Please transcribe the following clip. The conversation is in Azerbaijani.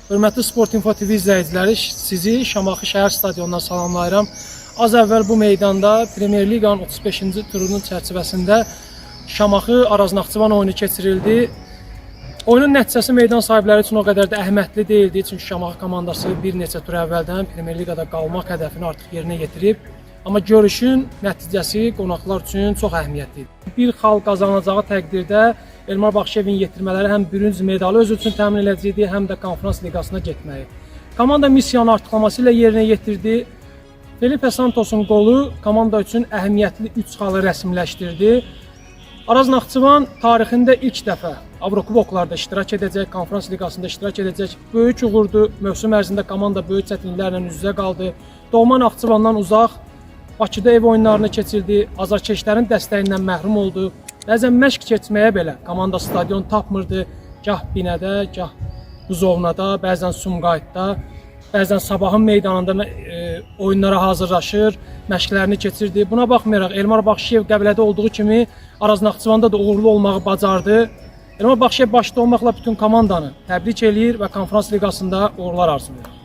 Hörmətli Sport Info TV izləyiciləri, sizi Şamaxı şəhər stadionundan salamlayıram. Az əvvəl bu meydanda Premyer Liqanın 35-ci turunun çərçivəsində Şamaxı Araz Naxçıvan oyunu keçirildi. Oyunun nəticəsi meydan sahibləri üçün o qədər də əhəmiyyətli deyildi, çünki Şamaxı komandası bir neçə tur əvvəldən Premyer Liqada qalmaq hədəfini artıq yerinə yetirib. Amma görüşün nəticəsi qonaqlar üçün çox əhəmiyyətlidir. Bir xal qazanacağı təqdirdə Elmar Baxşıyevin yetirmələri həm bürünc medalı öz üçün təmin edəcəkdi, həm də konferans liqasına getməyi. Komanda missiyanı artıqlaması ilə yerinə yetirdi. Felipe Santos'un qolu komanda üçün əhəmiyyətli 3 xalı rəsmiləşdirdi. Araz Naxçıvan tarixində ilk dəfə Avrokuboklarda iştirak edəcək, konferans liqasında iştirak edəcək. Böyük uğurdu. Mövsüm ərzində komanda böyük çətinliklərlə üz-üzə qaldı. Doğma Naxçıvandan uzaq Bakıda ev oyunlarını keçirdi. Azarkeşlərin dəstəyindən məhrum oldu. Bəzən məşq keçməyə belə komanda stadion tapmırdı. Gah Binədə, gah Buzovnada, bəzən Sumqayıtda, bəzən Sabahın meydanında oyunlara hazırlaşır, məşqlərini keçirdi. Buna baxmayaraq Elmar Baxşıyev Qəbələdə olduğu kimi Araz Naxçıvanda da uğurlu olmağı bacardı. Elmar Baxşıyev başda olmaqla bütün komandanı təbrik eləyir və konferans liqasında uğurlar arzulayır.